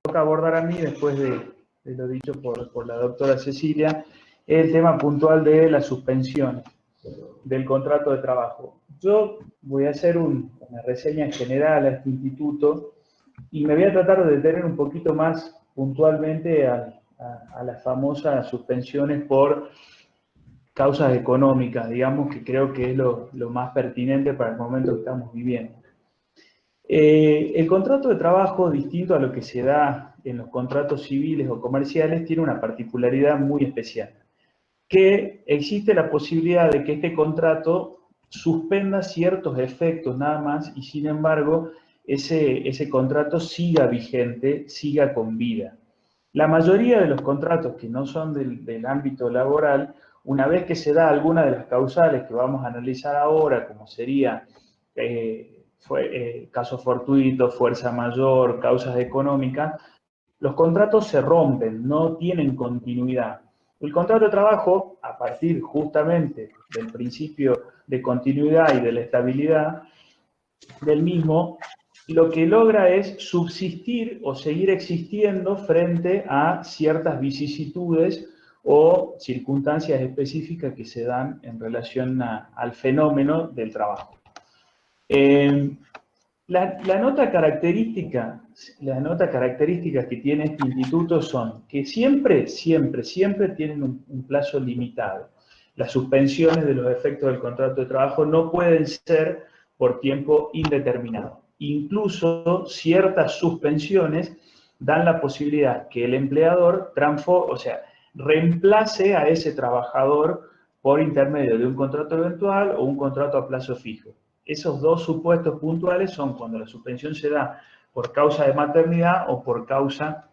toca abordar a mí, después de lo dicho por la doctora Cecilia, es el tema puntual de las suspensiones del contrato de trabajo. Yo voy a hacer una reseña general a este instituto y me voy a tratar de detener un poquito más puntualmente a las famosas suspensiones por causas económicas, digamos, que creo que es lo más pertinente para el momento que estamos viviendo. El contrato de trabajo, distinto a lo que se da en los contratos civiles o comerciales, tiene una particularidad muy especial, que existe la posibilidad de que este contrato suspenda ciertos efectos nada más y sin embargo ese contrato siga vigente, siga con vida. La mayoría de los contratos que no son del ámbito laboral, una vez que se da alguna de las causales que vamos a analizar ahora, como sería caso fortuito, fuerza mayor, causas económicas, los contratos se rompen, no tienen continuidad. El contrato de trabajo, a partir justamente del principio de continuidad y de la estabilidad del mismo, lo que logra es subsistir o seguir existiendo frente a ciertas vicisitudes o circunstancias específicas que se dan en relación al fenómeno del trabajo. La nota característica que tiene este instituto son que siempre tienen un plazo limitado. Las suspensiones de los efectos del contrato de trabajo no pueden ser por tiempo indeterminado. Incluso ciertas suspensiones dan la posibilidad que el empleador reemplace a ese trabajador por intermedio de un contrato eventual o un contrato a plazo fijo. Esos dos supuestos puntuales son cuando la suspensión se da por causa de maternidad o por causa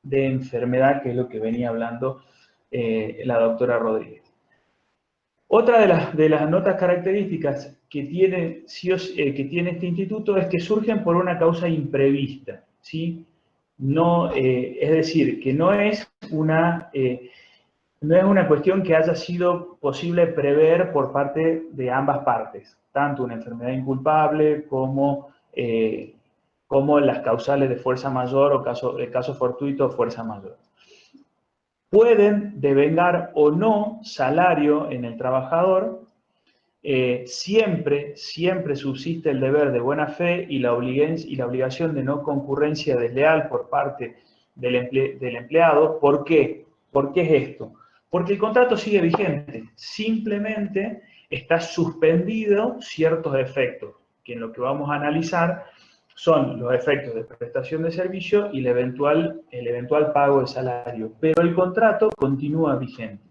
de enfermedad, que es lo que venía hablando la doctora Rodríguez. Otra de las notas características que tiene este instituto es que surgen por una causa imprevista, ¿sí? No, es decir, que no es una cuestión que haya sido posible prever por parte de ambas partes, tanto una enfermedad inculpable como las causales de fuerza mayor o caso fortuito o fuerza mayor. Pueden devengar o no salario en el trabajador, siempre subsiste el deber de buena fe y la obligación de no concurrencia desleal por parte del empleado. ¿Por qué? ¿Por qué es esto? Porque el contrato sigue vigente, simplemente está suspendido ciertos efectos, que en lo que vamos a analizar son los efectos de prestación de servicio y el eventual pago de salario, pero el contrato continúa vigente.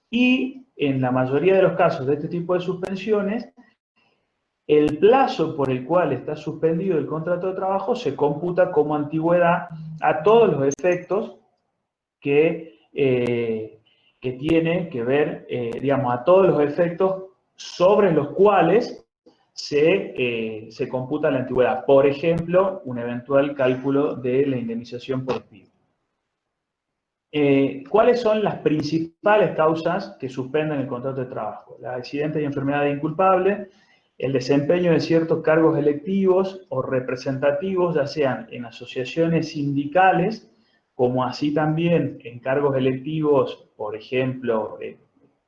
Y en la mayoría de los casos de este tipo de suspensiones, el plazo por el cual está suspendido el contrato de trabajo se computa como antigüedad a todos los efectos que tiene que ver, a todos los efectos sobre los cuales se computa la antigüedad. Por ejemplo, un eventual cálculo de la indemnización por despido. ¿Cuáles son las principales causas que suspenden el contrato de trabajo? Los accidentes y enfermedades inculpables, el desempeño de ciertos cargos electivos o representativos, ya sean en asociaciones sindicales, como así también en cargos electivos, por ejemplo,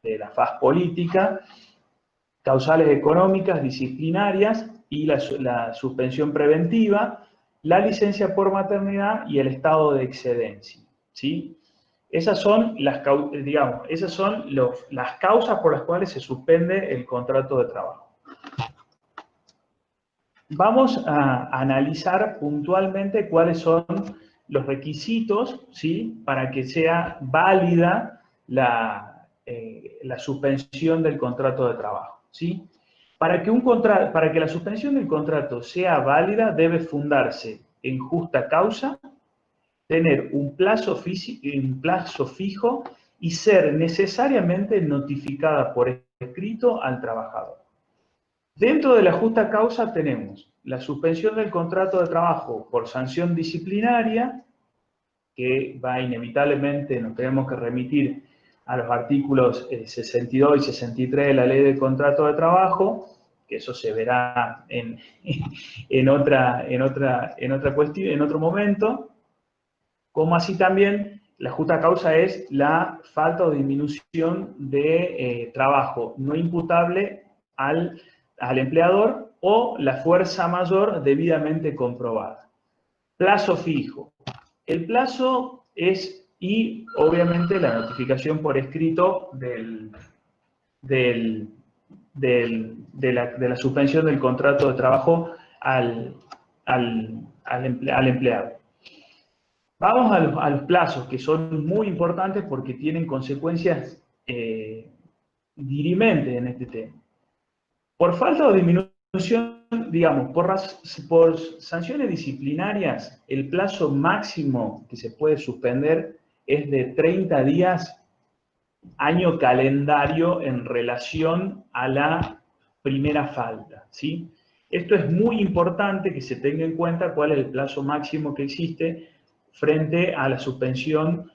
de la faz política, causales económicas, disciplinarias y la suspensión preventiva, la licencia por maternidad y el estado de excedencia, ¿sí? Esas son las causas por las cuales se suspende el contrato de trabajo. Vamos a analizar puntualmente cuáles son los requisitos, ¿sí?, para que sea válida la suspensión del contrato de trabajo, ¿sí? Para que la suspensión del contrato sea válida, debe fundarse en justa causa, tener un plazo fijo y ser necesariamente notificada por escrito al trabajador. Dentro de la justa causa tenemos la suspensión del contrato de trabajo por sanción disciplinaria, que va inevitablemente, nos tenemos que remitir a los artículos 62 y 63 de la Ley del Contrato de Trabajo, que eso se verá en otro momento. como así también la justa causa es la falta o disminución de trabajo no imputable al empleador o la fuerza mayor debidamente comprobada. Plazo fijo. El plazo es, y obviamente la notificación por escrito de la suspensión del contrato de trabajo al empleado. Vamos a los plazos, que son muy importantes porque tienen consecuencias dirimentes en este tema. Por falta o disminución, digamos, por sanciones disciplinarias, el plazo máximo que se puede suspender es de 30 días año calendario en relación a la primera falta, ¿sí? Esto es muy importante que se tenga en cuenta cuál es el plazo máximo que existe frente a la suspensión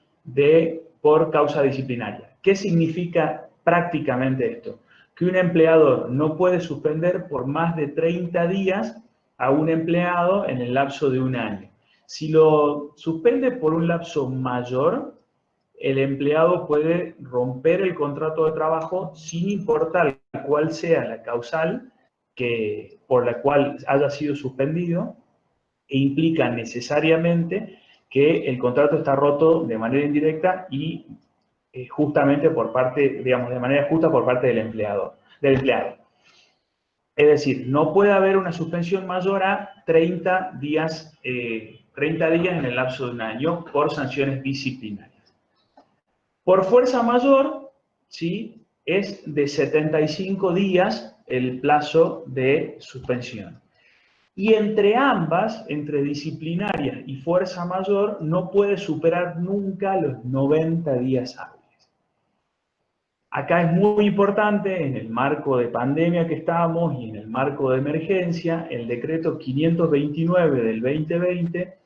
por causa disciplinaria. ¿Qué significa prácticamente esto? Que un empleador no puede suspender por más de 30 días a un empleado en el lapso de un año. Si lo suspende por un lapso mayor, el empleado puede romper el contrato de trabajo sin importar cuál sea la causal por la cual haya sido suspendido, e implica necesariamente que el contrato está roto de manera indirecta y justamente por parte, digamos, de manera justa por parte del empleado. Es decir, no puede haber una suspensión mayor a 30 días en el lapso de un año por sanciones disciplinarias. Por fuerza mayor, ¿sí?, es de 75 días el plazo de suspensión. Y entre ambas, entre disciplinaria y fuerza mayor, no puede superar nunca los 90 días hábiles. Acá es muy importante, en el marco de pandemia que estamos y en el marco de emergencia, el decreto 529 del 2020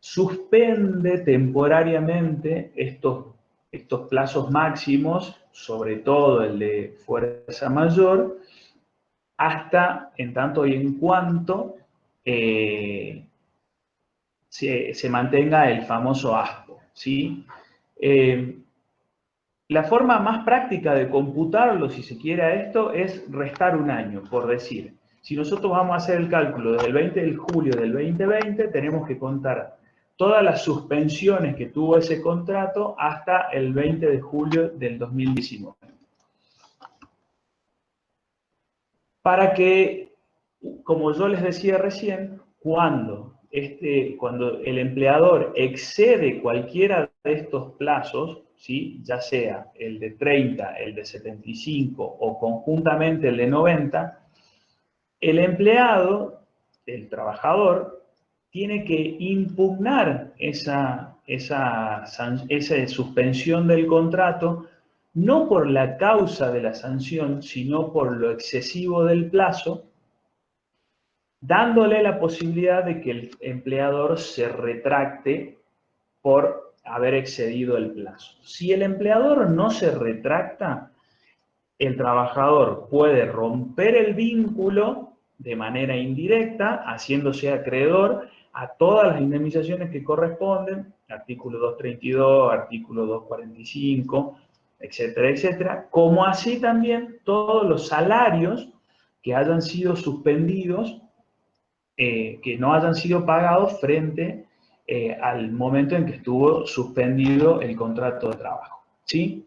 suspende temporariamente estos plazos máximos, sobre todo el de fuerza mayor, hasta en tanto y en cuanto se mantenga el famoso ASPO, ¿sí? La forma más práctica de computarlo, si se quiere, a esto es restar un año, por decir. Si nosotros vamos a hacer el cálculo desde el 20 de julio del 2020, tenemos que contar todas las suspensiones que tuvo ese contrato hasta el 20 de julio del 2019. Para que, como yo les decía recién, cuando el empleador excede cualquiera de estos plazos, ¿sí?, ya sea el de 30, el de 75 o conjuntamente el de 90, el empleado, el trabajador, tiene que impugnar esa suspensión del contrato, no por la causa de la sanción, sino por lo excesivo del plazo, dándole la posibilidad de que el empleador se retracte por haber excedido el plazo. Si el empleador no se retracta, el trabajador puede romper el vínculo de manera indirecta, haciéndose acreedor a todas las indemnizaciones que corresponden, artículo 232, artículo 245, etcétera, etcétera, como así también todos los salarios que hayan sido suspendidos, que no hayan sido pagados frente al momento en que estuvo suspendido el contrato de trabajo, ¿sí?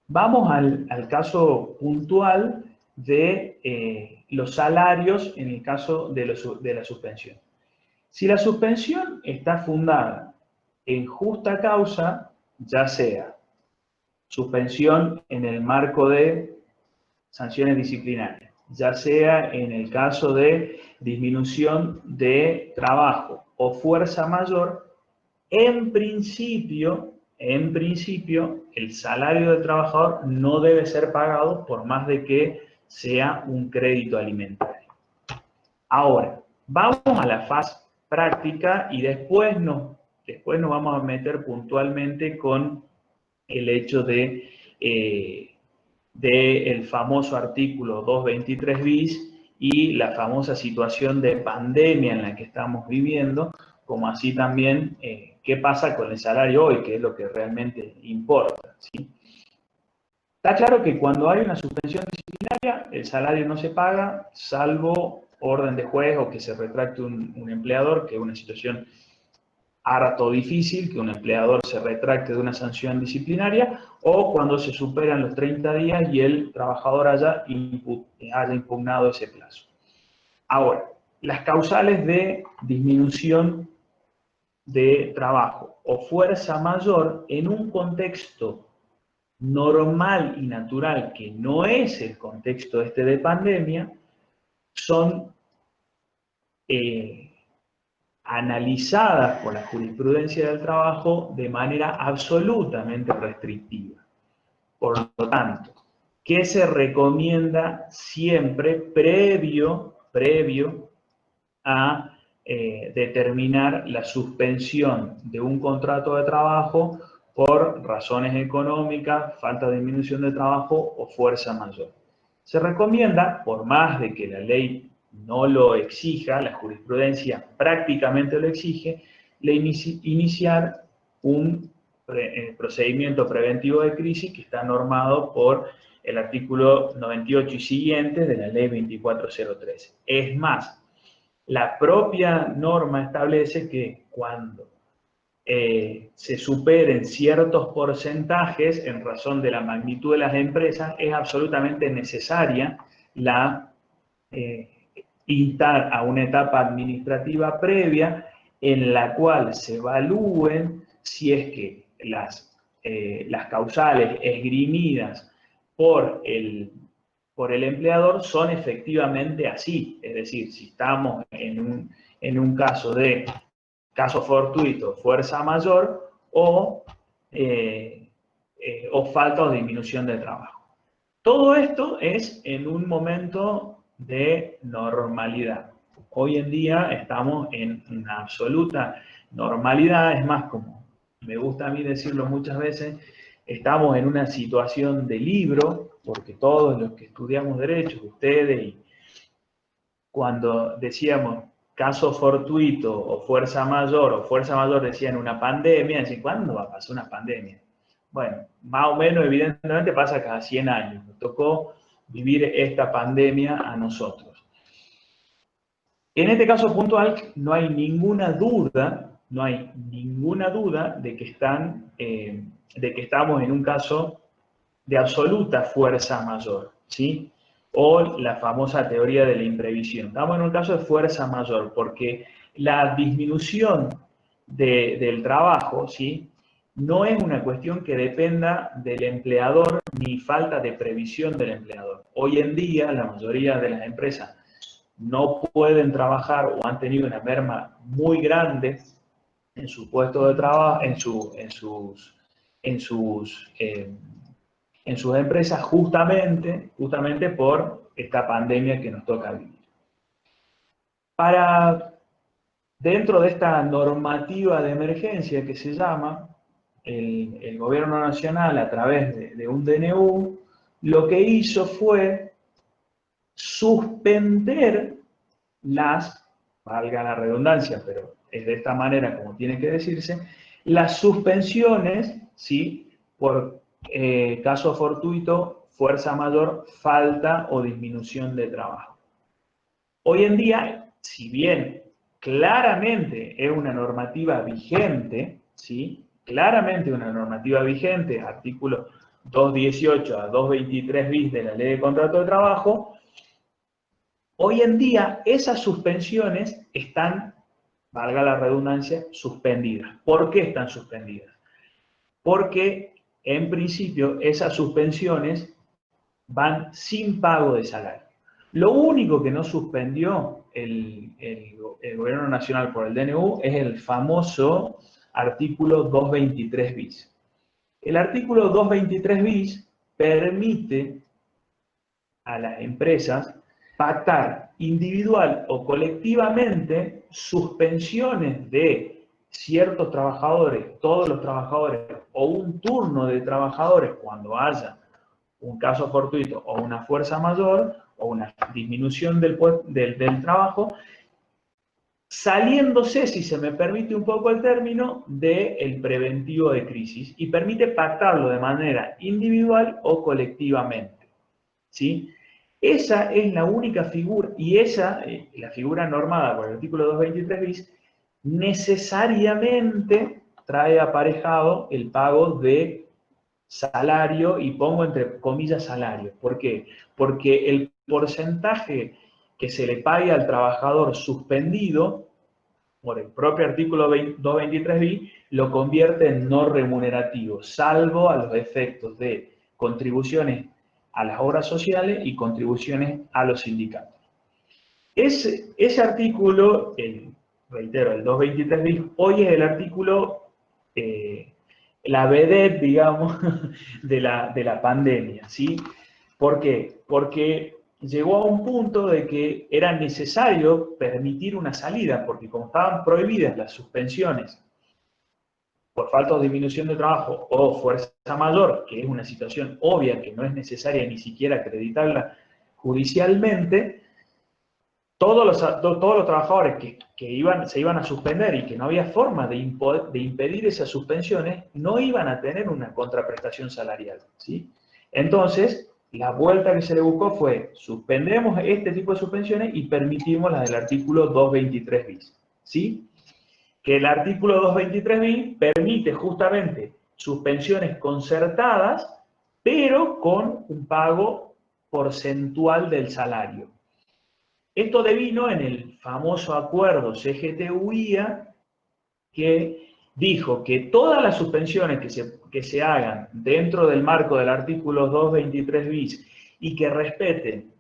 Vamos al caso puntual de los salarios en el caso de la suspensión. Si la suspensión está fundada en justa causa, ya sea suspensión en el marco de sanciones disciplinarias, ya sea en el caso de disminución de trabajo o fuerza mayor, en principio, el salario del trabajador no debe ser pagado por más de que sea un crédito alimentario. Ahora, vamos a la fase práctica y después nos vamos a meter puntualmente con el hecho del famoso artículo 223 bis y la famosa situación de pandemia en la que estamos viviendo, como así también qué pasa con el salario hoy, que es lo que realmente importa, ¿sí? Está claro que cuando hay una suspensión disciplinaria, el salario no se paga, salvo orden de juez o que se retracte un empleador, que es una situación harto difícil, que un empleador se retracte de una sanción disciplinaria, o cuando se superan los 30 días y el trabajador haya impugnado ese plazo. Ahora, las causales de disminución de trabajo o fuerza mayor en un contexto normal y natural, que no es el contexto de pandemia, son analizadas por la jurisprudencia del trabajo de manera absolutamente restrictiva. Por lo tanto, ¿qué se recomienda siempre previo a determinar la suspensión de un contrato de trabajo por razones económicas, falta de disminución de trabajo o fuerza mayor? Se recomienda, por más de que la ley no lo exija, la jurisprudencia prácticamente lo exige, iniciar un procedimiento preventivo de crisis que está normado por el artículo 98 y siguientes de la ley 24013. Es más, la propia norma establece que cuando se superen ciertos porcentajes en razón de la magnitud de las empresas, es absolutamente necesaria instar a una etapa administrativa previa en la cual se evalúen si es que las causales esgrimidas por el empleador son efectivamente así. Es decir, si estamos en un caso fortuito, fuerza mayor o falta o disminución de trabajo. Todo esto es en un momento de normalidad. Hoy en día estamos en una absoluta normalidad, es más, como me gusta a mí decirlo muchas veces, estamos en una situación de libro, porque todos los que estudiamos Derecho, ustedes, y cuando decíamos caso fortuito o fuerza mayor decían una pandemia, decían, ¿cuándo va a pasar una pandemia? Bueno, más o menos, evidentemente, pasa cada 100 años. Nos tocó vivir esta pandemia a nosotros. En este caso puntual, no hay ninguna duda de que estamos en un caso de absoluta fuerza mayor, ¿sí? O la famosa teoría de la imprevisión. Estamos en un caso de fuerza mayor, porque la disminución del trabajo, ¿sí?, no es una cuestión que dependa del empleador ni falta de previsión del empleador. Hoy en día, la mayoría de las empresas no pueden trabajar o han tenido una merma muy grande en su puesto de trabajo, en sus empresas, justamente por esta pandemia que nos toca vivir. Dentro de esta normativa de emergencia que se llama, el gobierno nacional, a través de un DNU, lo que hizo fue suspender valga la redundancia, pero es de esta manera como tiene que decirse, las suspensiones, ¿sí?, por caso fortuito, fuerza mayor, falta o disminución de trabajo. Hoy en día, si bien claramente es una normativa vigente, ¿sí?, claramente una normativa vigente, artículo 218 a 223 bis de la Ley de Contrato de Trabajo, hoy en día esas suspensiones están, valga la redundancia, suspendidas. ¿Por qué están suspendidas? Porque en principio esas suspensiones van sin pago de salario. Lo único que no suspendió el gobierno nacional por el DNU es el famoso artículo 223 bis. El artículo 223 bis permite a las empresas pactar individual o colectivamente suspensiones de ciertos trabajadores, todos los trabajadores, o un turno de trabajadores cuando haya un caso fortuito o una fuerza mayor o una disminución del trabajo, saliéndose, si se me permite un poco el término, del preventivo de crisis y permite pactarlo de manera individual o colectivamente, ¿sí? Esa es la única figura, y esa, la figura normada por el artículo 223 bis, necesariamente trae aparejado el pago de salario, y pongo entre comillas salario. ¿Por qué? Porque el porcentaje que se le pague al trabajador suspendido por el propio artículo 223 bis lo convierte en no remunerativo, salvo a los efectos de contribuciones a las obras sociales y contribuciones a los sindicatos. Ese artículo, reitero, el 223 bis, hoy es el artículo, la vedette, digamos, de la pandemia, ¿sí? ¿Por qué? Porque llegó a un punto de que era necesario permitir una salida, porque como estaban prohibidas las suspensiones por falta o disminución de trabajo o fuerza mayor, que es una situación obvia que no es necesaria ni siquiera acreditarla judicialmente, todos los trabajadores que se iban a suspender y que no había forma de impedir esas suspensiones, no iban a tener una contraprestación salarial, ¿sí? Entonces, la vuelta que se le buscó fue, suspendemos este tipo de suspensiones y permitimos las del artículo 223 bis, ¿sí? Que el artículo 223 bis permite justamente suspensiones concertadas, pero con un pago porcentual del salario. Esto devino en el famoso acuerdo CGT-UIA, que dijo que todas las suspensiones que se hagan dentro del marco del artículo 223 bis y que respeten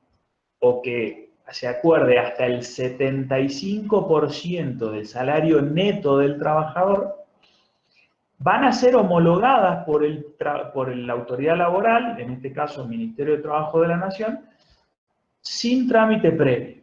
o que se acuerde hasta el 75% del salario neto del trabajador, van a ser homologadas por la autoridad laboral, en este caso el Ministerio de Trabajo de la Nación, sin trámite previo,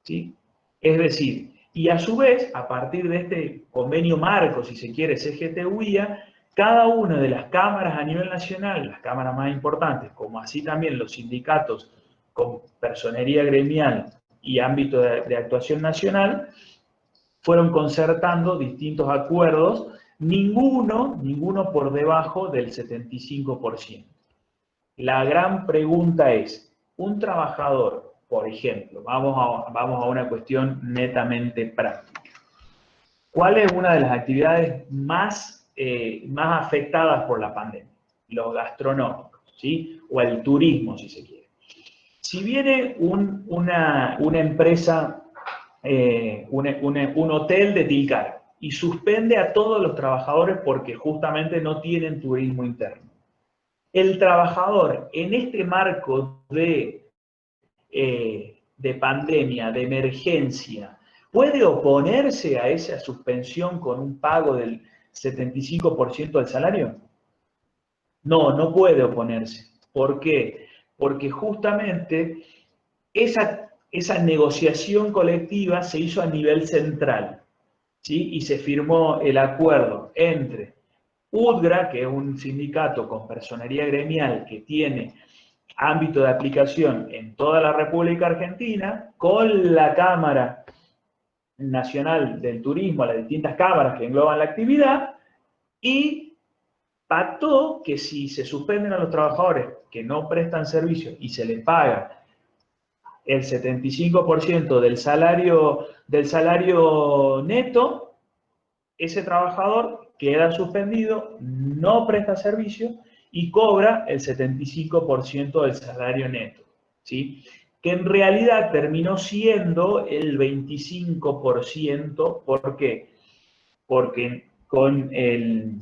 ¿sí? Es decir, y a su vez, a partir de este convenio marco, si se quiere, CGT-UIA, cada una de las cámaras a nivel nacional, las cámaras más importantes, como así también los sindicatos con personería gremial y ámbito de actuación nacional, fueron concertando distintos acuerdos, ninguno por debajo del 75%. La gran pregunta es, un trabajador, por ejemplo, vamos a una cuestión netamente práctica. ¿Cuál es una de las actividades más afectadas por la pandemia? Los gastronómicos, ¿sí? O el turismo, si se quiere. Si viene una empresa, un hotel de Tilcara, y suspende a todos los trabajadores porque justamente no tienen turismo interno, el trabajador en este marco de pandemia, de emergencia, ¿puede oponerse a esa suspensión con un pago del 75% del salario? No, no puede oponerse. ¿Por qué? Porque justamente esa negociación colectiva se hizo a nivel central, ¿sí? Y se firmó el acuerdo entre UDGRA, que es un sindicato con personería gremial que tiene ámbito de aplicación en toda la República Argentina, con la Cámara Nacional del Turismo, las distintas cámaras que engloban la actividad, y pactó que si se suspenden a los trabajadores que no prestan servicio y se les paga el 75% del salario neto, ese trabajador queda suspendido, no presta servicio y cobra el 75% del salario neto, ¿sí? Que en realidad terminó siendo el 25%. ¿Por qué? Porque con el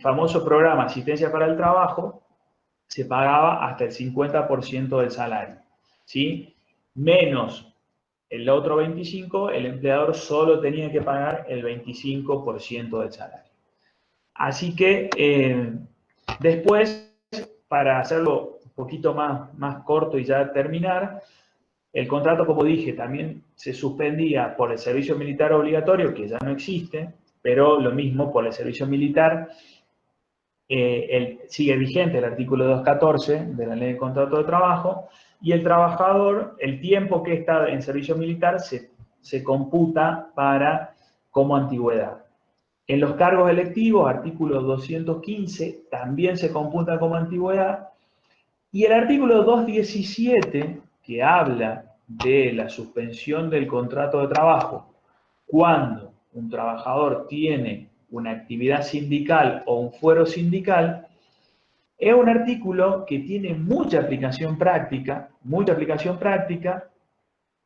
famoso programa Asistencia para el Trabajo se pagaba hasta el 50% del salario, ¿sí? Menos el otro 25%, el empleador solo tenía que pagar el 25% del salario. Así que después, para hacerlo un poquito más corto y ya terminar, el contrato, como dije, también se suspendía por el servicio militar obligatorio, que ya no existe, pero lo mismo por el servicio militar. Sigue vigente el artículo 214 de la Ley de Contrato de Trabajo, y el trabajador, el tiempo que está en servicio militar, se se computa como antigüedad. En los cargos electivos, artículo 215, también se computa como antigüedad. Y el artículo 217, que habla de la suspensión del contrato de trabajo cuando un trabajador tiene una actividad sindical o un fuero sindical, es un artículo que tiene mucha aplicación práctica,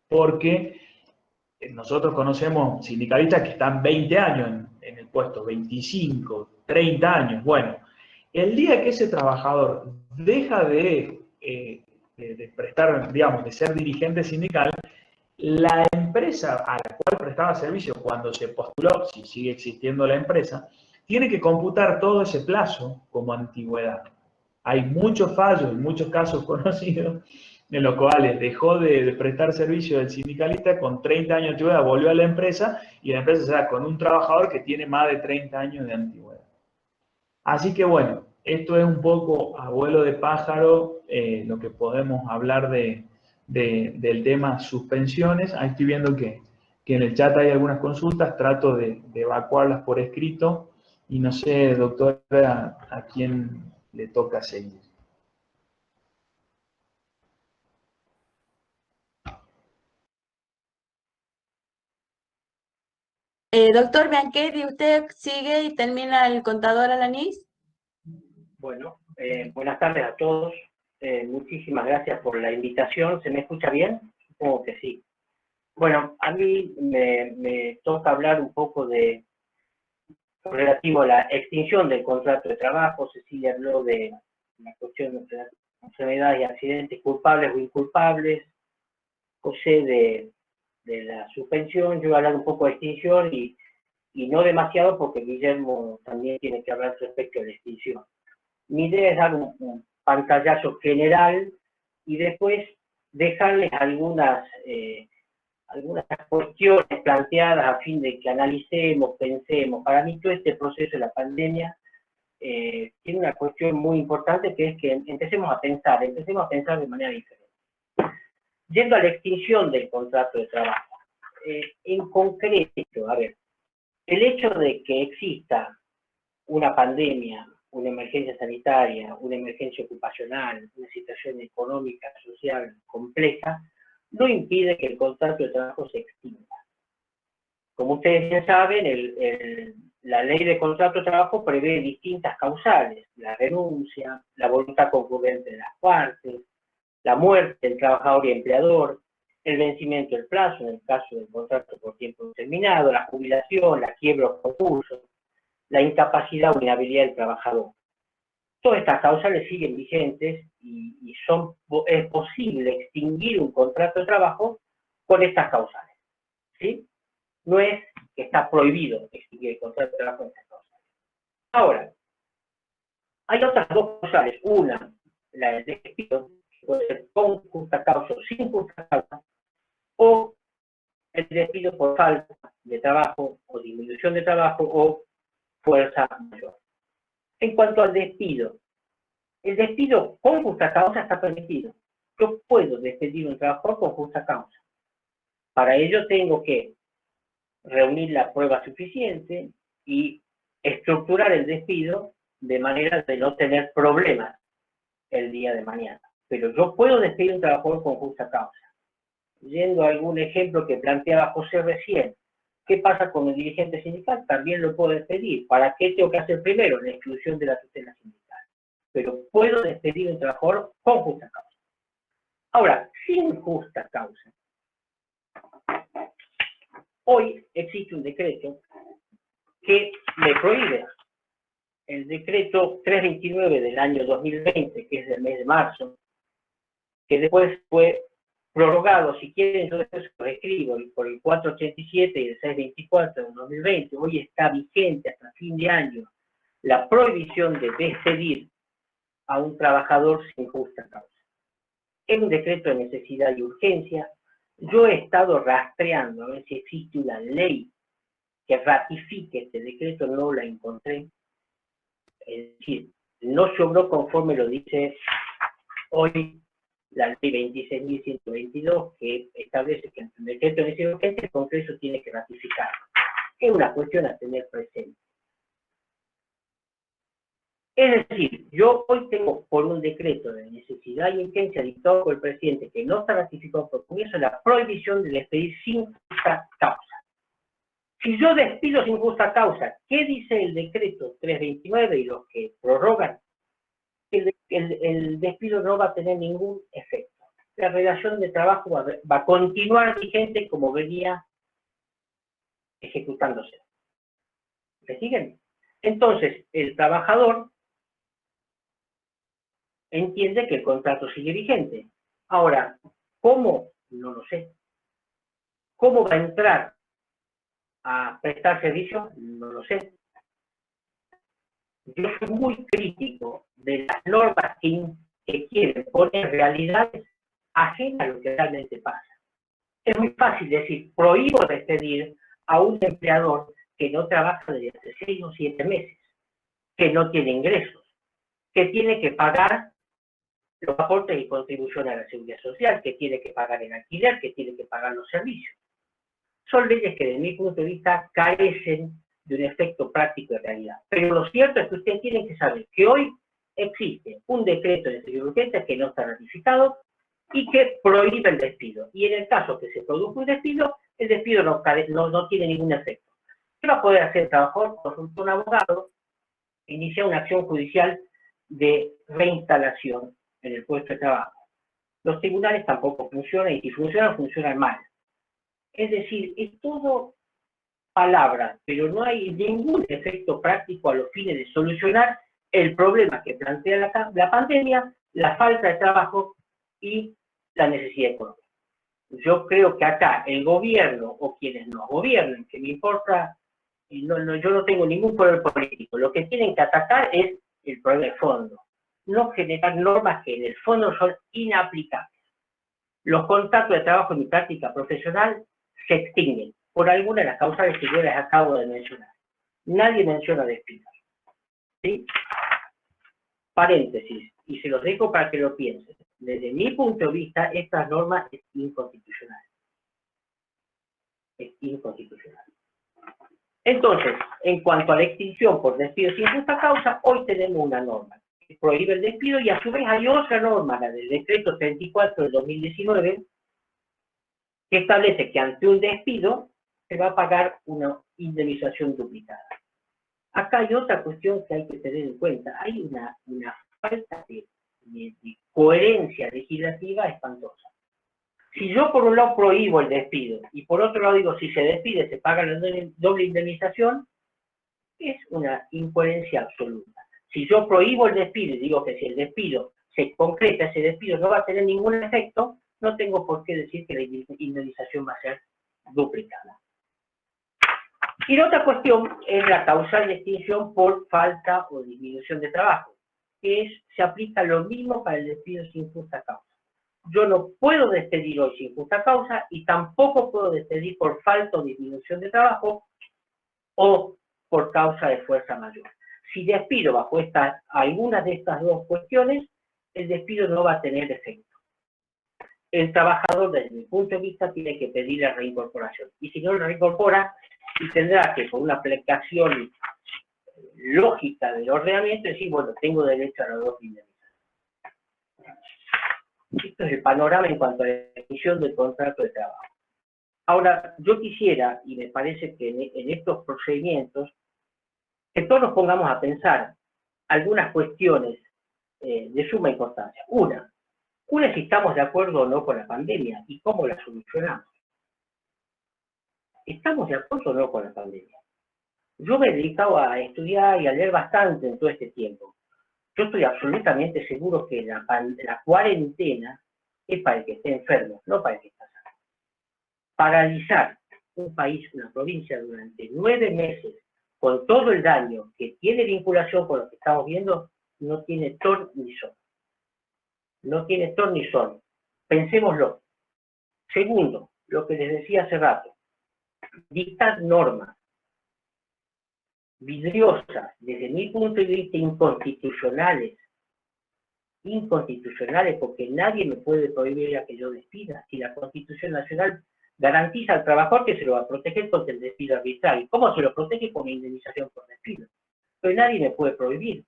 porque nosotros conocemos sindicalistas que están 20 años en el puesto, 25, 30 años. Bueno, el día que ese trabajador deja de prestar, digamos, de ser dirigente sindical, la empresa a la cual prestaba servicio cuando se postuló, si sigue existiendo la empresa, tiene que computar todo ese plazo como antigüedad. Hay muchos fallos, muchos casos conocidos en los cuales dejó de prestar servicio el sindicalista con 30 años de antigüedad, volvió a la empresa y la empresa se da con un trabajador que tiene más de 30 años de antigüedad. Así que bueno, esto es un poco a vuelo de pájaro lo que podemos hablar del tema suspensiones. Ahí estoy viendo que en el chat hay algunas consultas, trato de evacuarlas por escrito y no sé, doctora, a quién le toca seguir. Doctor Bianchetti, ¿usted sigue y termina el contador Alanís? Bueno, buenas tardes a todos. Muchísimas gracias por la invitación. ¿Se me escucha bien? Supongo que sí. Bueno, a mí me toca hablar un poco relativo a la extinción del contrato de trabajo. Cecilia habló de la cuestión de enfermedades y accidentes culpables o inculpables. José de la suspensión. Yo voy a hablar un poco de extinción y no demasiado porque Guillermo también tiene que hablar respecto a la extinción. Mi idea es dar un pantallazo general y después dejarles algunas cuestiones planteadas a fin de que analicemos, pensemos. Para mí todo este proceso de la pandemia tiene una cuestión muy importante, que es que empecemos a pensar de manera diferente. Yendo a la extinción del contrato de trabajo, en concreto, a ver, el hecho de que exista una pandemia, una emergencia sanitaria, una emergencia ocupacional, una situación económica, social compleja, no impide que el contrato de trabajo se extinga. Como ustedes bien saben, la ley de contrato de trabajo prevé distintas causales: la renuncia, la voluntad concurrente de las partes, la muerte del trabajador y empleador, el vencimiento del plazo en el caso del contrato por tiempo determinado, la jubilación, la quiebra o concurso, la incapacidad o inhabilidad del trabajador. Todas estas causales siguen vigentes y es posible extinguir un contrato de trabajo con estas causales, ¿sí? No es que está prohibido extinguir el contrato de trabajo con estas causales. Ahora, hay otras dos causales. Una, la del despido, que puede ser con justa causa o sin justa causa, o el despido por falta de trabajo o disminución de trabajo o fuerza mayor. En cuanto al despido, el despido con justa causa está permitido. Yo puedo despedir a un trabajador con justa causa. Para ello tengo que reunir la prueba suficiente y estructurar el despido de manera de no tener problemas el día de mañana. Pero yo puedo despedir a un trabajador con justa causa. Yendo a algún ejemplo que planteaba José recién, ¿qué pasa con el dirigente sindical? También lo puedo despedir. ¿Para qué tengo que hacer primero? La exclusión de la tutela sindical. Pero puedo despedir a un trabajador con justa causa. Ahora, sin justa causa, hoy existe un decreto que me prohíbe. El decreto 329 del año 2020, que es del mes de marzo, que después fue prorrogado, si quieren yo después lo escribo, por el 487 y el 624 del 2020, hoy está vigente hasta fin de año la prohibición de despedir a un trabajador sin justa causa. Es un decreto de necesidad y urgencia. Yo he estado rastreando a ver si existe una ley que ratifique este decreto, no la encontré. Es decir, no se obró conforme lo dice hoy la ley 26.122, que establece que en el decreto de necesidad urgente el Congreso tiene que ratificar. Es una cuestión a tener presente. Es decir, yo hoy tengo por un decreto de necesidad y urgencia dictado por el presidente que no está ratificado por el Congreso la prohibición de despedir sin justa causa. Si yo despido sin justa causa, ¿qué dice el decreto 329 y los que prorrogan? El despido no va a tener ningún efecto. La relación de trabajo va a continuar vigente como venía ejecutándose. ¿Me siguen? Entonces, el trabajador entiende que el contrato sigue vigente. Ahora, ¿cómo? No lo sé. ¿Cómo va a entrar a prestar servicio? No lo sé. Yo soy muy crítico de las normas que quieren poner realidades ajenas a lo que realmente pasa. Es muy fácil decir, prohíbo despedir a un empleador que no trabaja desde hace 6 o 7 meses, que no tiene ingresos, que tiene que pagar los aportes y contribuciones a la seguridad social, que tiene que pagar el alquiler, que tiene que pagar los servicios. Son leyes que, desde mi punto de vista, carecen de un efecto práctico de realidad. Pero lo cierto es que ustedes tienen que saber que hoy existe un decreto de necesidad urgente que no está ratificado y que prohíbe el despido. Y en el caso que se produzca un despido, el despido no tiene ningún efecto. ¿Qué va a poder hacer el trabajador? Consulta a un abogado, inicia una acción judicial de reinstalación en el puesto de trabajo. Los tribunales tampoco funcionan, y si funcionan, funcionan mal. Es decir, es todo palabras, pero no hay ningún efecto práctico a los fines de solucionar el problema que plantea la pandemia, la falta de trabajo y la necesidad económica. Yo creo que acá el gobierno o quienes nos gobiernan, que me importa, yo no tengo ningún poder político, lo que tienen que atacar es el problema de fondo, no generar normas que en el fondo son inaplicables. Los contratos de trabajo en mi práctica profesional se extinguen por alguna de las causales que yo les acabo de mencionar. Nadie menciona despidos. ¿Sí? Paréntesis, y se los dejo para que lo piensen. Desde mi punto de vista, esta norma es inconstitucional. Es inconstitucional. Entonces, en cuanto a la extinción por despido sin justa causa, hoy tenemos una norma que prohíbe el despido y a su vez hay otra norma, la del decreto 34 del 2019, que establece que ante un despido se va a pagar una indemnización duplicada. Acá hay otra cuestión que hay que tener en cuenta. Hay una falta de coherencia legislativa espantosa. Si yo por un lado prohíbo el despido y por otro lado digo si se despide se paga la doble indemnización, es una incoherencia absoluta. Si yo prohíbo el despido y digo que si el despido se concreta, ese despido no va a tener ningún efecto, no tengo por qué decir que la indemnización va a ser duplicada. Y la otra cuestión es la causal de extinción por falta o disminución de trabajo, que se aplica lo mismo para el despido sin justa causa. Yo no puedo despedir hoy sin justa causa y tampoco puedo despedir por falta o disminución de trabajo o por causa de fuerza mayor. Si despido bajo algunas de estas dos cuestiones, el despido no va a tener efecto. El trabajador, desde mi punto de vista, tiene que pedir la reincorporación. Y si no la reincorpora, y tendrá que, por una aplicación lógica del ordenamiento, decir, bueno, tengo derecho a la doble indemnización. Esto es el panorama en cuanto a la definición del contrato de trabajo. Ahora, yo quisiera, y me parece que en estos procedimientos, que todos nos pongamos a pensar algunas cuestiones de suma importancia. Una es si estamos de acuerdo o no con la pandemia y cómo la solucionamos. ¿Estamos de acuerdo o no con la pandemia? Yo me he dedicado a estudiar y a leer bastante en todo este tiempo. Yo estoy absolutamente seguro que la cuarentena es para el que esté enfermo, no para el que está sano. Paralizar un país, una provincia durante 9 meses, con todo el daño que tiene vinculación con lo que estamos viendo, no tiene ton ni son. No tiene ton ni son. Pensémoslo. Segundo, lo que les decía hace rato, dictar normas vidriosas, desde mi punto de vista inconstitucionales, inconstitucionales, porque nadie me puede prohibir a que yo despida. Si la Constitución Nacional garantiza al trabajador que se lo va a proteger contra el despido arbitrario. ¿Cómo se lo protege? Con indemnización por despido. Pero nadie me puede prohibir.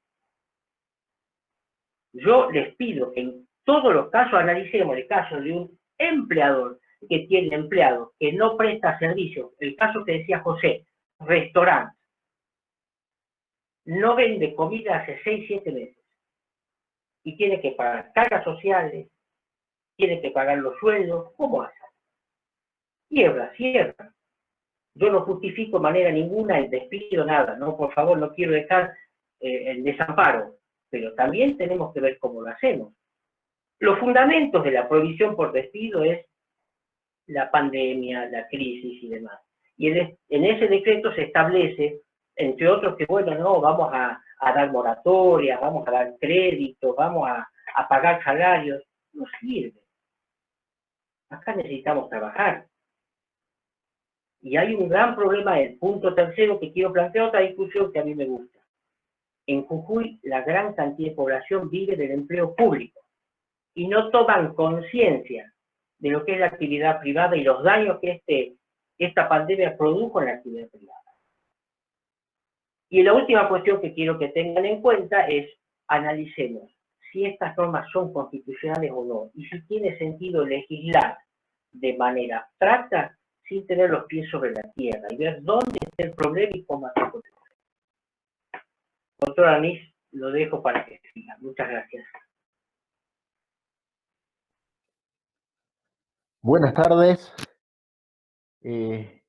Yo les pido que en todos los casos analicemos el caso de un empleador que tiene empleados que no presta servicio, el caso que decía José, restaurante, no vende comida hace 6, 7 meses y tiene que pagar cargas sociales, tiene que pagar los sueldos, ¿cómo hace? Cierra. Yo no justifico de manera ninguna el despido, nada, no, por favor, no quiero dejar el desamparo, pero también tenemos que ver cómo lo hacemos. Los fundamentos de la prohibición por despido es la pandemia, la crisis y demás. Y en ese decreto se establece, entre otros, que bueno, no, vamos a dar moratorias, vamos a dar créditos, vamos a pagar salarios. No sirve. Acá necesitamos trabajar. Y hay un gran problema, el punto tercero, que quiero plantear otra discusión que a mí me gusta. En Jujuy, la gran cantidad de población vive del empleo público y no toman conciencia de lo que es la actividad privada y los daños que esta pandemia produjo en la actividad privada. Y la última cuestión que quiero que tengan en cuenta es, analicemos si estas normas son constitucionales o no, y si tiene sentido legislar de manera abstracta, sin tener los pies sobre la tierra, y ver dónde está el problema y cómo hacerlo. Doctor Anís, lo dejo para que siga. Muchas gracias. Buenas tardes.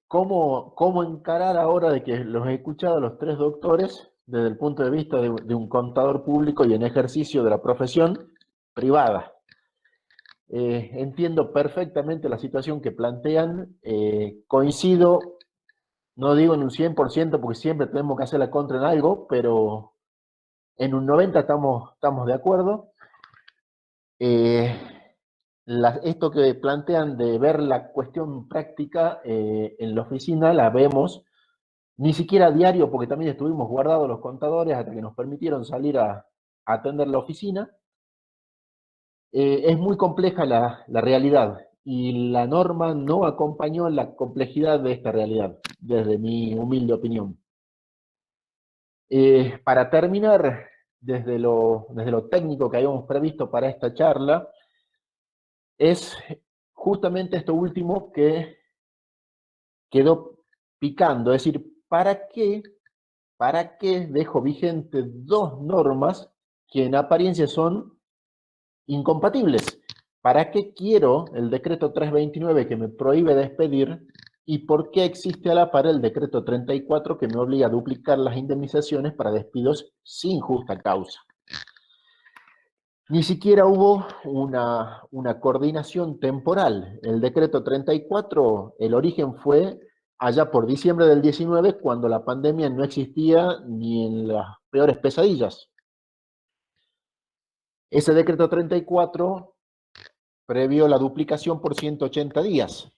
¿Cómo encarar ahora de que los he escuchado a los tres doctores desde el punto de vista de un contador público y en ejercicio de la profesión privada? Entiendo perfectamente la situación que plantean, coincido, no digo en un 100% porque siempre tenemos que hacer la contra en algo, pero en un 90% estamos de acuerdo. Esto que plantean de ver la cuestión práctica en la oficina, la vemos, ni siquiera a diario, porque también estuvimos guardados los contadores hasta que nos permitieron salir a atender la oficina. Es muy compleja la realidad y la norma no acompañó la complejidad de esta realidad, desde mi humilde opinión. Para terminar, desde lo técnico que habíamos previsto para esta charla, es justamente esto último que quedó picando, es decir, ¿para qué dejo vigente dos normas que en apariencia son incompatibles? ¿Para qué quiero el decreto 329 que me prohíbe despedir? ¿Y por qué existe a la par el decreto 34 que me obliga a duplicar las indemnizaciones para despidos sin justa causa? Ni siquiera hubo una coordinación temporal. El decreto 34, el origen fue allá por diciembre del 19, cuando la pandemia no existía ni en las peores pesadillas. Ese decreto 34 previó la duplicación por 180 días,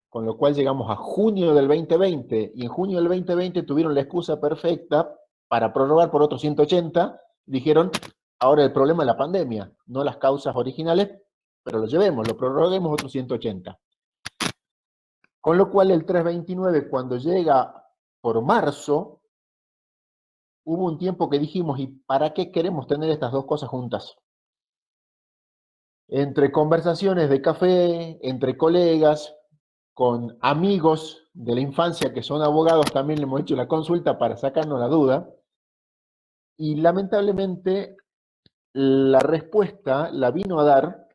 con lo cual llegamos a junio del 2020, y en junio del 2020 tuvieron la excusa perfecta para prorrogar por otros 180, dijeron, ahora el problema es la pandemia, no las causas originales, pero lo llevemos, lo prorroguemos otros 180. Con lo cual el 329, cuando llega por marzo, hubo un tiempo que dijimos, ¿y para qué queremos tener estas dos cosas juntas? Entre conversaciones de café, entre colegas, con amigos de la infancia que son abogados, también le hemos hecho la consulta para sacarnos la duda, y lamentablemente la respuesta la vino a dar,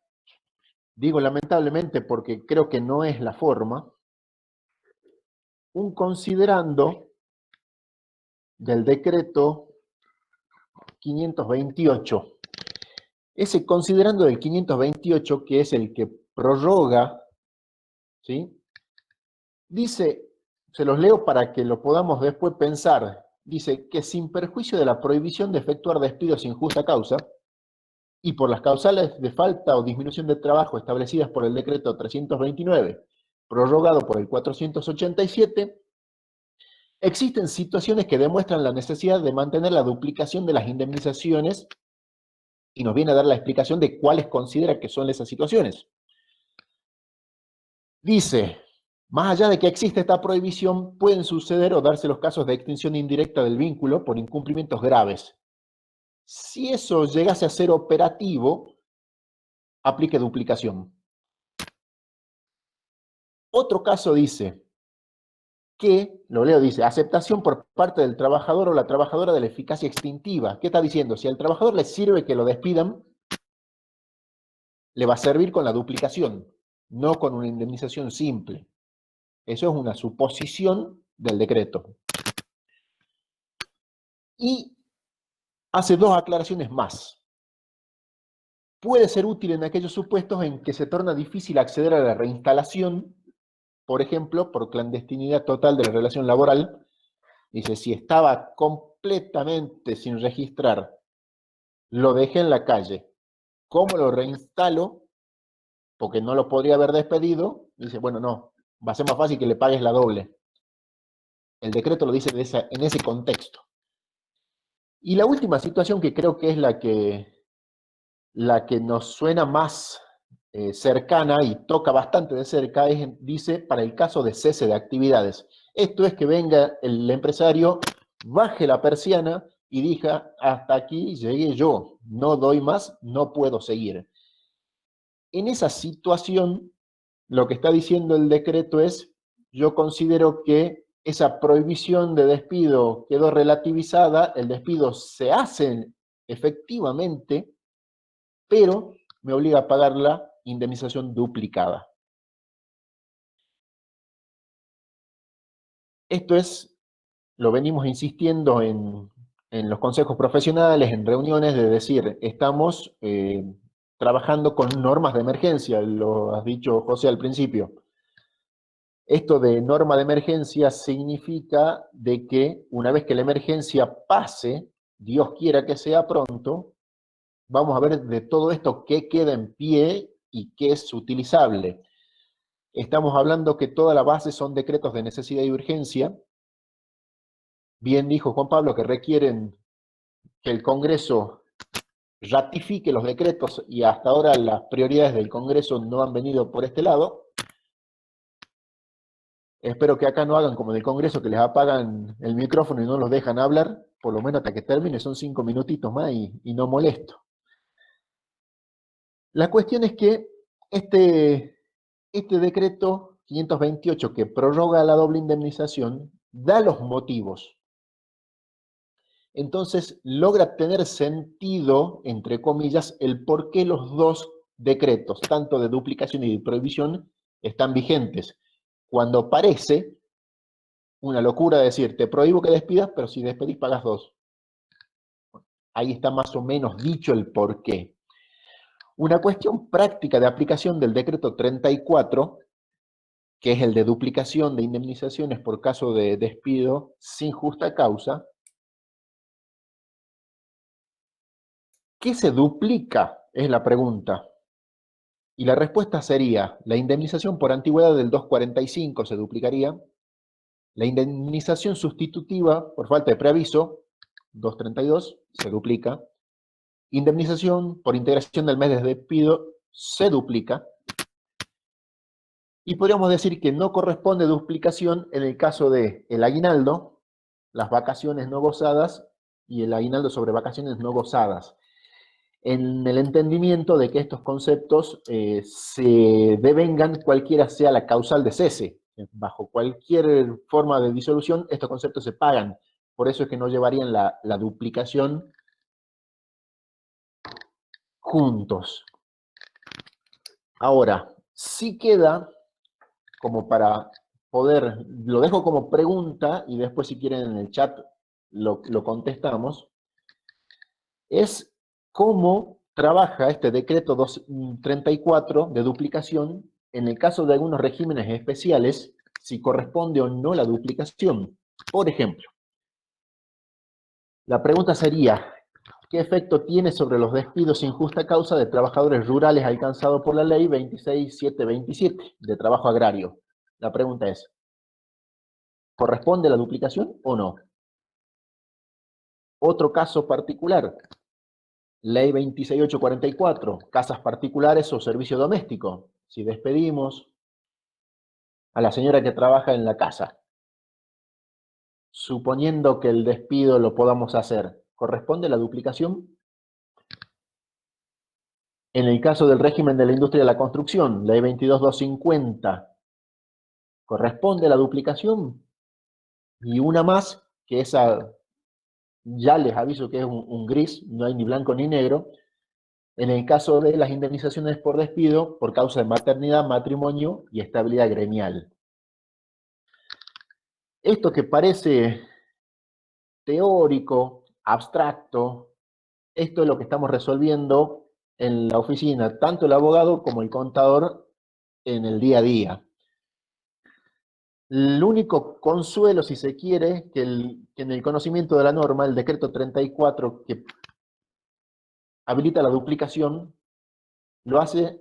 digo lamentablemente porque creo que no es la forma, un considerando del decreto 528. Ese considerando del 528, que es el que prorroga, ¿sí? Dice, se los leo para que lo podamos después pensar, dice que sin perjuicio de la prohibición de efectuar despidos sin justa causa, y por las causales de falta o disminución de trabajo establecidas por el decreto 329, prorrogado por el 487, existen situaciones que demuestran la necesidad de mantener la duplicación de las indemnizaciones y nos viene a dar la explicación de cuáles considera que son esas situaciones. Dice, más allá de que existe esta prohibición, pueden suceder o darse los casos de extinción indirecta del vínculo por incumplimientos graves. Si eso llegase a ser operativo, aplique duplicación. Otro caso dice que, lo leo, dice, aceptación por parte del trabajador o la trabajadora de la eficacia extintiva. ¿Qué está diciendo? Si al trabajador le sirve que lo despidan, le va a servir con la duplicación, no con una indemnización simple. Eso es una suposición del decreto. Y hace dos aclaraciones más. Puede ser útil en aquellos supuestos en que se torna difícil acceder a la reinstalación, por ejemplo, por clandestinidad total de la relación laboral. Dice, si estaba completamente sin registrar, lo dejé en la calle. ¿Cómo lo reinstalo? Porque no lo podría haber despedido. Dice, bueno, no, va a ser más fácil que le pagues la doble. El decreto lo dice en ese contexto. Y la última situación, que creo que es la que nos suena más cercana y toca bastante de cerca, dice, para el caso de cese de actividades. Esto es que venga el empresario, baje la persiana y diga, hasta aquí llegué yo, no doy más, no puedo seguir. En esa situación, lo que está diciendo el decreto es, yo considero que esa prohibición de despido quedó relativizada, el despido se hace efectivamente, pero me obliga a pagar la indemnización duplicada. Esto es, lo venimos insistiendo en los consejos profesionales, en reuniones, de decir, estamos trabajando con normas de emergencia, lo has dicho, José, al principio. Esto de norma de emergencia significa de que una vez que la emergencia pase, Dios quiera que sea pronto, vamos a ver de todo esto qué queda en pie y qué es utilizable. Estamos hablando que toda la base son decretos de necesidad y urgencia. Bien dijo Juan Pablo que requieren que el Congreso ratifique los decretos y hasta ahora las prioridades del Congreso no han venido por este lado. Espero que acá no hagan como en el Congreso, que les apagan el micrófono y no los dejan hablar, por lo menos hasta que termine, son 5 minutitos más y no molesto. La cuestión es que este decreto 528 que prorroga la doble indemnización da los motivos. Entonces logra tener sentido, entre comillas, el por qué los dos decretos, tanto de duplicación y de prohibición, están vigentes. Cuando parece una locura decir, te prohíbo que despidas, pero si despedís pagas 2. Ahí está más o menos dicho el por qué. Una cuestión práctica de aplicación del decreto 34, que es el de duplicación de indemnizaciones por caso de despido sin justa causa. ¿Qué se duplica? Es la pregunta. Y la respuesta sería, la indemnización por antigüedad del 245 se duplicaría, la indemnización sustitutiva por falta de preaviso, 232, se duplica, indemnización por integración del mes de despido se duplica, y podríamos decir que no corresponde duplicación en el caso de el aguinaldo, las vacaciones no gozadas y el aguinaldo sobre vacaciones no gozadas, en el entendimiento de que estos conceptos se devengan cualquiera sea la causal de cese. Bajo cualquier forma de disolución, estos conceptos se pagan. Por eso es que no llevarían la duplicación juntos. Ahora, sí queda como para poder, lo dejo como pregunta y después si quieren en el chat lo contestamos, es cómo trabaja este decreto 234 de duplicación en el caso de algunos regímenes especiales, si corresponde o no la duplicación. Por ejemplo, la pregunta sería, ¿qué efecto tiene sobre los despidos sin justa causa de trabajadores rurales alcanzados por la ley 26727 de trabajo agrario? La pregunta es, ¿corresponde la duplicación o no? Otro caso particular, Ley 26844, casas particulares o servicio doméstico. Si despedimos a la señora que trabaja en la casa, suponiendo que el despido lo podamos hacer, ¿corresponde la duplicación? En el caso del régimen de la industria de la construcción, ley 22250, ¿corresponde la duplicación? Y una más, que esa ya les aviso que es un gris, no hay ni blanco ni negro, en el caso de las indemnizaciones por despido por causa de maternidad, matrimonio y estabilidad gremial. Esto que parece teórico, abstracto, esto es lo que estamos resolviendo en la oficina, tanto el abogado como el contador en el día a día. El único consuelo, si se quiere, que en el conocimiento de la norma, el decreto 34 que habilita la duplicación, lo hace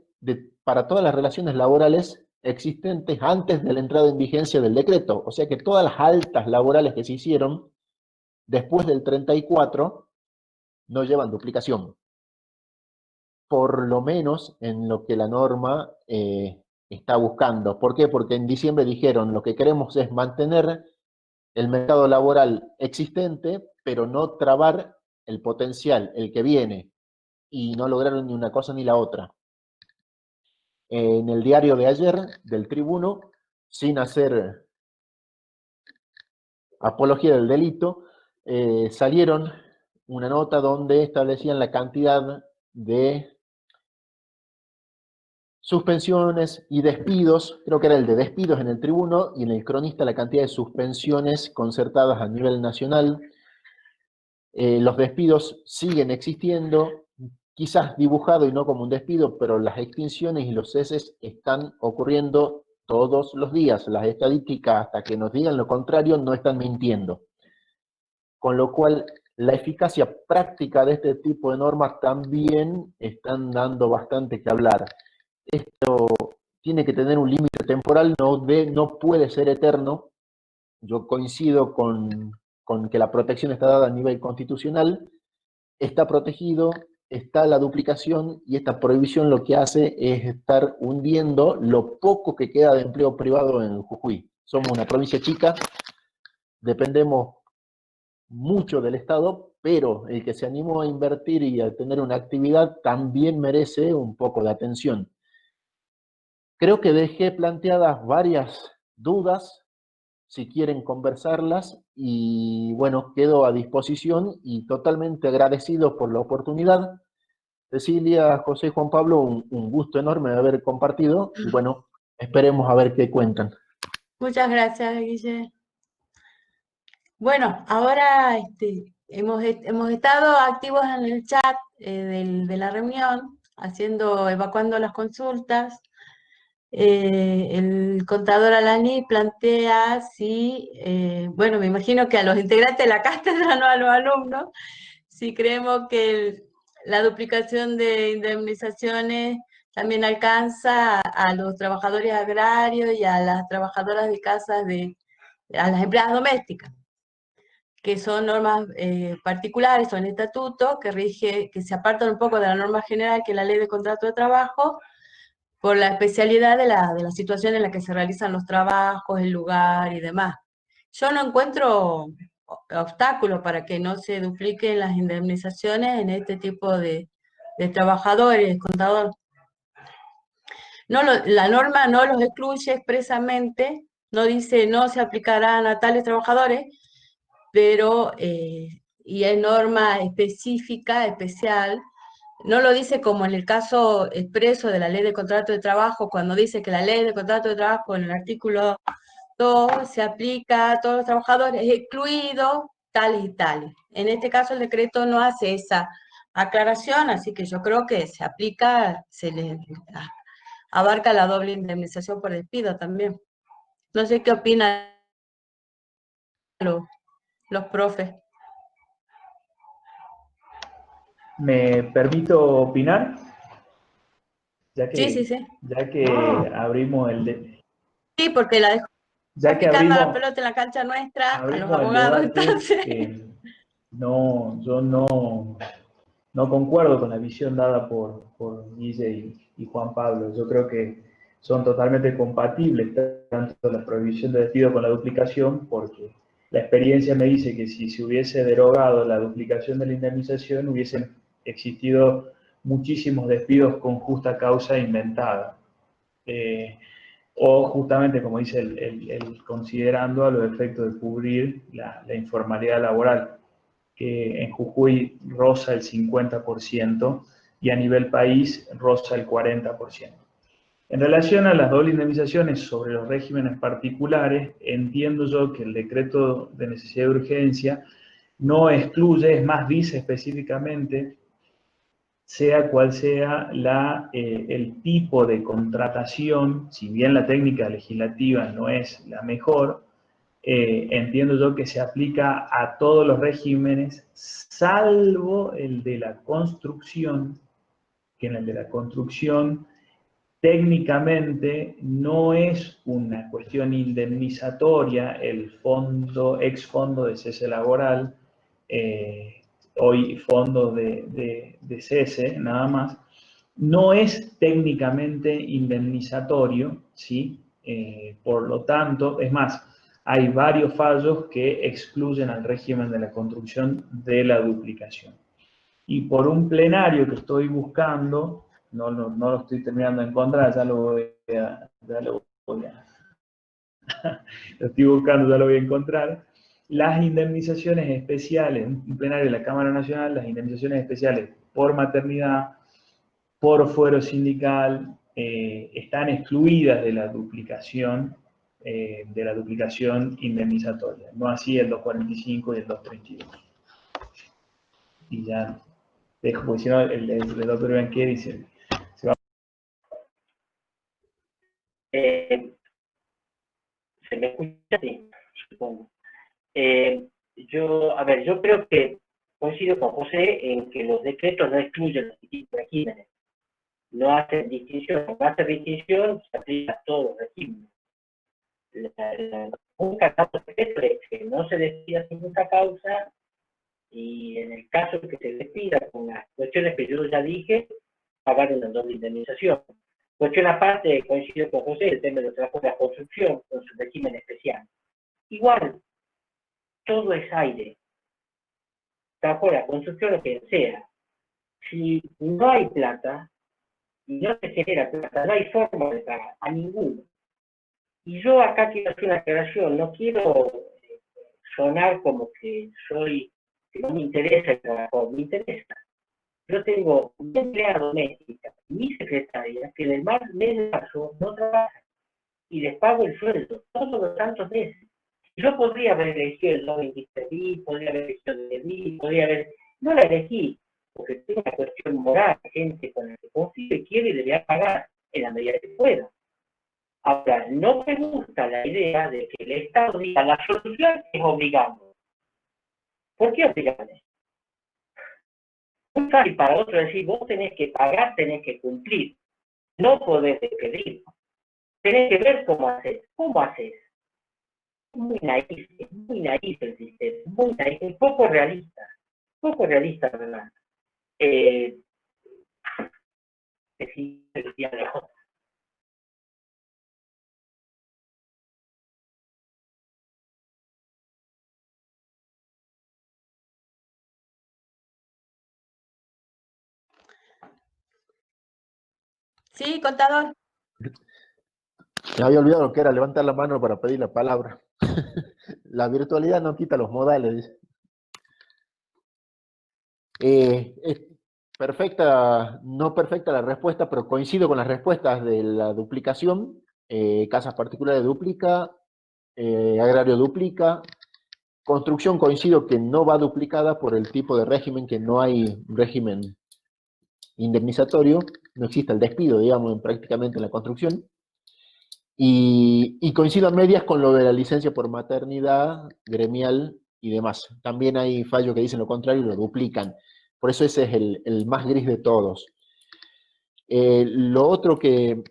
para todas las relaciones laborales existentes antes de la entrada en vigencia del decreto. O sea que todas las altas laborales que se hicieron después del 34 no llevan duplicación. Por lo menos en lo que la norma está buscando. ¿Por qué? Porque en diciembre dijeron lo que queremos es mantener el mercado laboral existente, pero no trabar el potencial, el que viene. Y no lograron ni una cosa ni la otra. En el diario de ayer del Tribuno, sin hacer apología del delito, salieron una nota donde establecían la cantidad de suspensiones y despidos, creo que era el de despidos en el Tribuno, y en el Cronista la cantidad de suspensiones concertadas a nivel nacional. Los despidos siguen existiendo, quizás dibujado y no como un despido, pero las extinciones y los ceses están ocurriendo todos los días. Las estadísticas, hasta que nos digan lo contrario, no están mintiendo. Con lo cual, la eficacia práctica de este tipo de normas también están dando bastante que hablar. Esto tiene que tener un límite temporal, no puede ser eterno. Yo coincido con que la protección está dada a nivel constitucional, está protegido, está la duplicación, y esta prohibición lo que hace es estar hundiendo lo poco que queda de empleo privado en Jujuy. Somos una provincia chica, dependemos mucho del Estado, pero el que se animó a invertir y a tener una actividad también merece un poco de atención. Creo que dejé planteadas varias dudas, si quieren conversarlas, y bueno, quedo a disposición y totalmente agradecido por la oportunidad. Cecilia, José y Juan Pablo, un gusto enorme de haber compartido, y bueno, esperemos a ver qué cuentan. Muchas gracias, Guille. Bueno, ahora hemos estado activos en el chat de la reunión, evacuando las consultas. El contador Alani plantea si, bueno, me imagino que a los integrantes de la cátedra, no a los alumnos, si creemos que la duplicación de indemnizaciones también alcanza a los trabajadores agrarios y a las trabajadoras de casas, a las empleadas domésticas, que son normas particulares, son estatutos que se apartan un poco de la norma general, que es la Ley de Contrato de Trabajo, por la especialidad de la situación en la que se realizan los trabajos, el lugar y demás. Yo no encuentro obstáculo para que no se dupliquen las indemnizaciones en este tipo de trabajadores, contador. No, la norma no los excluye expresamente, no dice no se aplicarán a tales trabajadores, pero, y hay norma específica, especial, no lo dice como en el caso expreso de la Ley de Contrato de Trabajo, cuando dice que la Ley de Contrato de Trabajo en el artículo 2 se aplica a todos los trabajadores, excluidos tales y tales. En este caso el decreto no hace esa aclaración, así que yo creo que se aplica, se le abarca la doble indemnización por despido también. No sé qué opinan los profes. ¿Me permito opinar? Ya que, Sí, sí, sí. ya que abrimos Sí, porque la dejo ya que picando la abrimos, pelota en la cancha nuestra, a los abrimos el abogados, debate, entonces. no, yo no no concuerdo con la visión dada por Guille y Juan Pablo. Yo creo que son totalmente compatibles, tanto la prohibición de despido con la duplicación, porque la experiencia me dice que si se hubiese derogado la duplicación de la indemnización, hubiesen existido muchísimos despidos con justa causa inventada. O justamente, como dice considerando a los efectos de cubrir la informalidad laboral, que en Jujuy roza el 50% y a nivel país roza el 40%. En relación a las dobles indemnizaciones sobre los regímenes particulares, entiendo yo que el decreto de necesidad de urgencia no excluye, es más, dice específicamente, sea cual sea el tipo de contratación, si bien la técnica legislativa no es la mejor, entiendo yo que se aplica a todos los regímenes, salvo el de la construcción, que en el de la construcción técnicamente no es una cuestión indemnizatoria el fondo, ex fondo de cese laboral, hoy fondo de cese, nada más, no es técnicamente indemnizatorio, ¿sí? Por lo tanto, es más, hay varios fallos que excluyen al régimen de la construcción de la duplicación. Y por un plenario que estoy buscando, no lo estoy terminando de encontrar, lo estoy buscando, ya lo voy a encontrar. Las indemnizaciones especiales, un plenario de la Cámara Nacional, las indemnizaciones especiales por maternidad, por fuero sindical, están excluidas de la duplicación indemnizatoria, no así el 245 y el 232. Y ya dejo, porque si no el doctor Banquier dice, se va. ¿Se me escucha? Sí, supongo. Yo creo que coincido con José en que los decretos no excluyen los distintos regímenes. No hacen distinción, no hace distinción, se aplica a todos los regímenes. La única causa de decreto es que no se despida sin justa causa, y en el caso de que se despida con las cuestiones que yo ya dije, pagar una doble indemnización. Cuestión aparte, coincido con José, el tema de los trabajos de la construcción con su régimen especial. Igual, todo es aire. Trabajo de la construcción, lo que sea. Si no hay plata, y no se genera plata, no hay forma de pagar a ninguno. Y yo acá quiero hacer una aclaración, no quiero sonar como que no me interesa el trabajo, me interesa. Yo tengo una empleada doméstica, mi secretaria, que en el mes de marzo no trabaja y les pago el sueldo todos los tantos meses. Yo podría haber elegido el 93.000, podría haber elegido el 10.000, podría haber... No la elegí, porque tengo una cuestión moral, gente con la que confío y quiero y le voy a pagar en la medida que pueda. Ahora, no me gusta la idea de que el Estado diga la solución es obligando. ¿Por qué obligarme? Muy fácil para otro decir, vos tenés que pagar, tenés que cumplir. No podés pedir. Tenés que ver cómo haces. ¿Cómo haces? Muy naif el sistema, muy naif, un poco realista, ¿verdad? Sí, contador. Me había olvidado lo que era levantar la mano para pedir la palabra. La virtualidad no quita los modales. Es perfecta, no perfecta la respuesta, pero coincido con las respuestas de la duplicación. Casas particulares duplica, agrario duplica, construcción coincido que no va duplicada por el tipo de régimen, que no hay régimen indemnizatorio, no existe el despido, digamos, prácticamente en la construcción. Y coincido a medias con lo de la licencia por maternidad, gremial y demás. También hay fallos que dicen lo contrario y lo duplican. Por eso ese es el más gris de todos. Lo otro que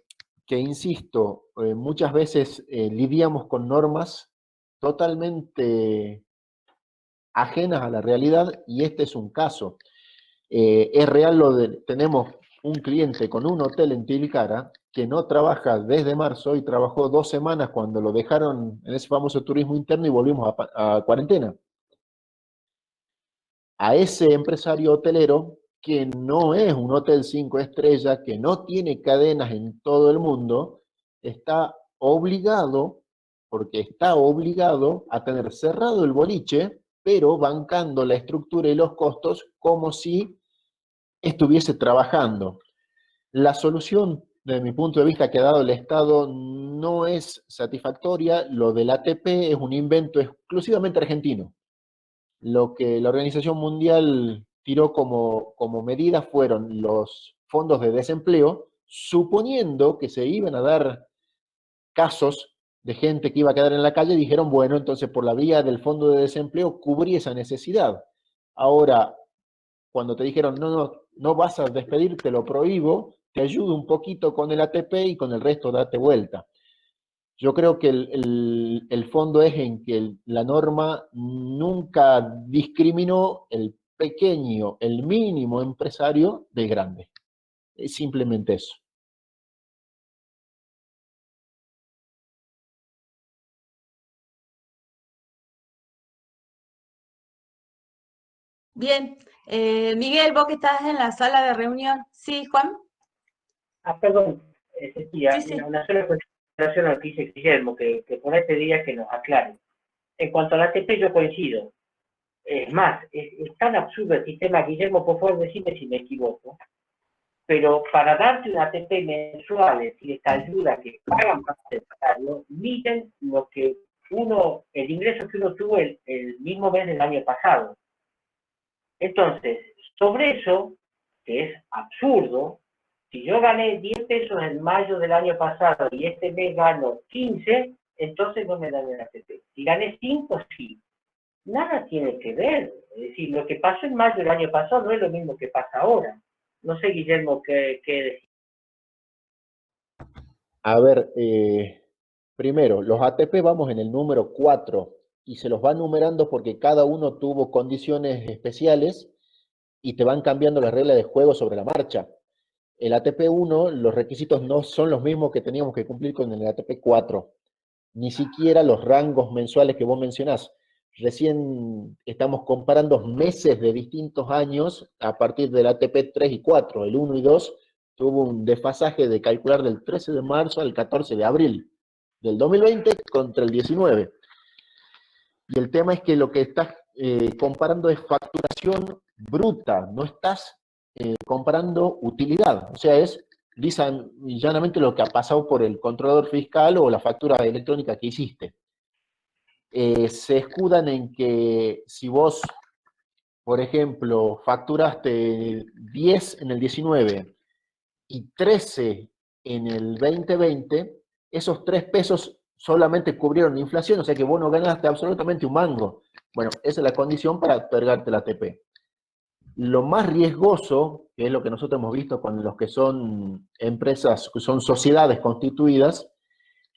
insisto, muchas veces lidiamos con normas totalmente ajenas a la realidad, y este es un caso. Es real tenemos un cliente con un hotel en Tilcara que no trabaja desde marzo y trabajó 2 semanas cuando lo dejaron en ese famoso turismo interno y volvimos a cuarentena. A ese empresario hotelero, que no es un hotel 5 estrellas, que no tiene cadenas en todo el mundo, está obligado, porque está obligado a tener cerrado el boliche, pero bancando la estructura y los costos como si estuviese trabajando. La solución, desde mi punto de vista, que ha dado el Estado no es satisfactoria. Lo del ATP es un invento exclusivamente argentino. Lo que la Organización Mundial tiró como medida fueron los fondos de desempleo, suponiendo que se iban a dar casos de gente que iba a quedar en la calle, dijeron, bueno, entonces por la vía del fondo de desempleo cubrí esa necesidad. Ahora, cuando te dijeron, no vas a despedir, te lo prohíbo, te ayudo un poquito con el ATP y con el resto date vuelta. Yo creo que el fondo es en que la norma nunca discriminó el pequeño, el mínimo empresario del grande. Es simplemente eso. Bien, Miguel, vos que estás en la sala de reunión. Sí, Juan. Perdón, Sí, Cecilia, sí. una sola consideración al que dice Guillermo, que por este día que nos aclare. En cuanto a la ATP, yo coincido. Es más, es tan absurdo el sistema, Guillermo, por favor, decime si me equivoco, pero para darte una ATP mensual, es decir, esta ayuda que pagan más del salario, miden lo que el ingreso que uno tuvo el mismo mes del año pasado. Entonces, sobre eso, que es absurdo, si yo gané 10 pesos en mayo del año pasado y este mes gano 15, entonces no me dan el ATP. Si gané 5, sí. Nada tiene que ver. Es decir, lo que pasó en mayo del año pasado no es lo mismo que pasa ahora. No sé, Guillermo, qué decir. A ver, primero, los ATP vamos en el número 4 y se los va numerando porque cada uno tuvo condiciones especiales y te van cambiando las reglas de juego sobre la marcha. El ATP 1, los requisitos no son los mismos que teníamos que cumplir con el ATP 4, ni siquiera los rangos mensuales que vos mencionás. Recién estamos comparando meses de distintos años a partir del ATP 3 y 4. El 1 y 2 tuvo un desfasaje de calcular del 13 de marzo al 14 de abril del 2020 contra el 19. Y el tema es que lo que estás comparando es facturación bruta, no estás comparando utilidad. O sea, es lisa y llanamente lo que ha pasado por el controlador fiscal o la factura electrónica que hiciste. Se escudan en que si vos, por ejemplo, facturaste 10 en el 19 y 13 en el 2020, esos 3 pesos solamente cubrieron la inflación, o sea que vos no ganaste absolutamente un mango. Bueno, esa es la condición para otorgarte la ATP. Lo más riesgoso, que es lo que nosotros hemos visto con los que son empresas, que son sociedades constituidas,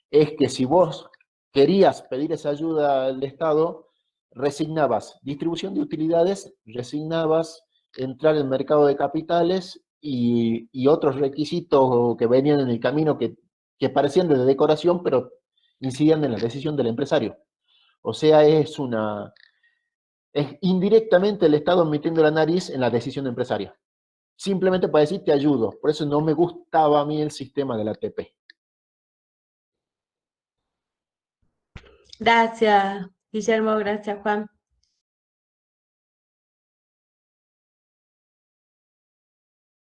es que si vos querías pedir esa ayuda al Estado, resignabas distribución de utilidades, resignabas entrar en el mercado de capitales y otros requisitos que venían en el camino que parecían de decoración, pero incidían en la decisión del empresario. O sea, es indirectamente el Estado metiendo la nariz en la decisión empresaria. Simplemente para decir te ayudo. Por eso no me gustaba a mí el sistema del ATP. Gracias, Guillermo. Gracias, Juan.